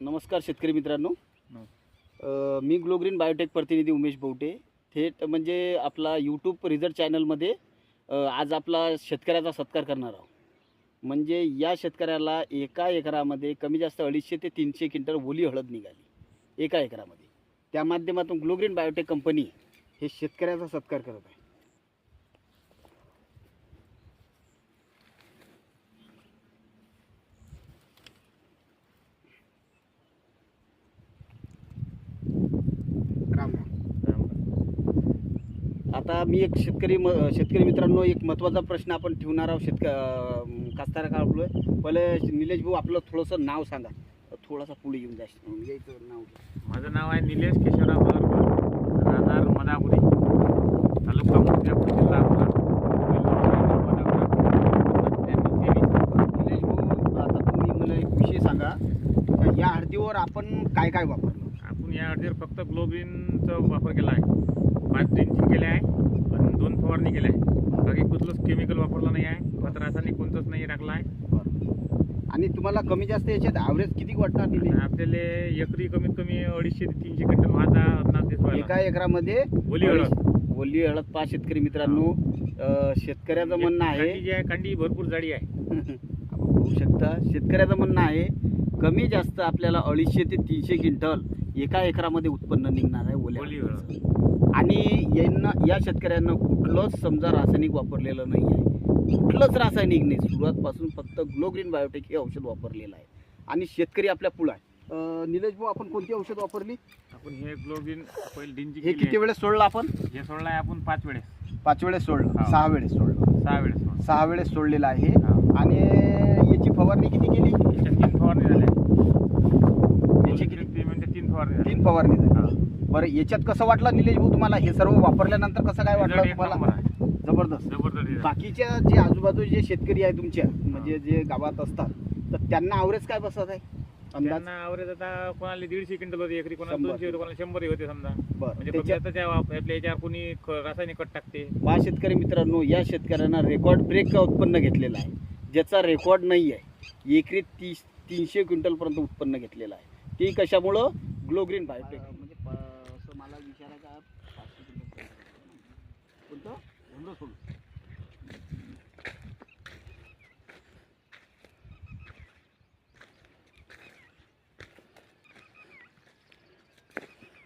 नमस्कार शेतकरी मित्रांनो. नमस्कार. मी ग्लोग्रीन बायोटेक प्रतिनिधी उमेश बौटे थेट म्हणजे आपला यूट्यूब रिझल्ट चॅनलमध्ये आज आपला शेतकऱ्याचा सत्कार करणार आहोत. म्हणजे या शेतकऱ्याला एका एकरामध्ये कमी जास्त 250 ते 300 क्विंटल ओली हळद निघाली एका एकरामध्ये. त्या माध्यमातून ग्लोग्रीन बायोटेक कंपनी हे शेतकऱ्याचा सत्कार करत आहे. राम राम. आता मी एक शेतकरी मित्रांनो, एक महत्त्वाचा प्रश्न आपण ठेवणार आहोत कास्तकाराकडे. पहिले निलेश भाऊ आपलं थोडंसं नाव सांगा. थोडासा पुढे येऊन यायचं नाव. माझं नाव आहे निलेश केशवराव भगरकर, राहणार मदापुरी, तालुका मुर्तिजापूर, जिल्हा अकोला. निलेश भाऊ, आता तुम्ही मला एक विषय सांगा, या हळदीवर आपण काय काय वापरलं? आपण या हळदीवर फक्त ग्लोग्रीनचा वापर केला आहे. 5 ड्रिंचिंग केले आहे आणि 2 फवारणी केल्या आहे. बाकी कुठलंच केमिकल वापरलं नाही आहे. खत रासायनिक कोणतंच नाही टाकलं आहे. आणि तुम्हाला कमी जास्त याच्यात ॲव्हरेज किती वाटणार? आपल्याला एकरी कमीत कमी 250 ते 300 क्विंटल माझा अंदाज दिसतो. एका एकरामध्ये ओली हळद. ओली हळद पहा शेतकरी मित्रांनो. शेतकऱ्याचं म्हणणं आहे, कांडी जी आहे, कांडी भरपूर जाडी आहे. आपण बघू शकता, शेतकऱ्याचं म्हणणं आहे कमी जास्त आपल्याला 250 ते 300 क्विंटल एका एकरामध्ये उत्पन्न निघणार आहे ओली हळद. आणि या शेतकऱ्यांना कुठलंच समजा रासायनिक वापरलेलं नाही आहे. कुठलंच रासायनिक नाही. सुरुवातपासून फक्त ग्लोग्रीन बायोटेक हे औषध वापरलेलं आहे आणि शेतकरी आपल्या पुढे आहे. निलेश भाऊ, आपण कोणती औषध वापरली? आपण हे ग्लोग्रीन पहिले ड्रिंचिंग हे किती वेळेस सोडलं आपण? हे सोडलं आहे आपण 5 वेळेस. 5 वेळेस सोडलं. हा. 6 वेळेस सोडलं. 6 वेळेस सोडलं. 6 वेळेस सोडलेलं आहे. हा. आणि याची फवारणी किती केली? याच्यात 3 फवारणी झाल्या. याची किती? 3 मिनिटं 3 फवारणी झाल्या. 3 फवारणी झाली. हा. बरं, याच्यात कसं वाटलं निलेश भाऊ तुम्हाला? हे सर्व वापरल्यानंतर कसं काय वाटलं एक तुम्हाला? नंबर आहे. जबरदस्त. जबरदस्त आहे. बाकीच्या जे आजूबाजूचे जे शेतकरी आहे तुमच्या, म्हणजे जे गावात असतात, तर त्यांना ॲव्हरेज काय बसत आहे अंदाज? त्यांना ॲव्हरेज आता कोणाला 150 क्विंटल होते एकरी, कोणाला 100 200 होते, कोणाला 100 होते समजा. बरं, म्हणजे त्याच्यात फक्त आपल्या याच्यावर कोणी रासायनिक खत टाकते. पहा शेतकरी मित्रांनो, या शेतकऱ्यांना रेकॉर्ड ब्रेक उत्पन्न घेतलेलं आहे, ज्याचा रेकॉर्ड नाही आहे. एकरी 300 क्विंटलपर्यंत उत्पन्न घेतलेलं आहे. ते कशामुळं? ग्लोग्रीन बायोटेक. म्हणजे असं मला विचारायचं आहे, 500 क्विंटल कोणतं झेंडू फूल.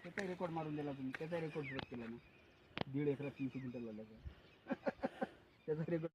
त्याचा रेकॉर्ड मारून दिला तुम्ही. त्याचा रेकॉर्ड ब्रेक केला ना. 1.5 एकरात 300 क्विंटल झाला त्याचा रेकॉर्ड.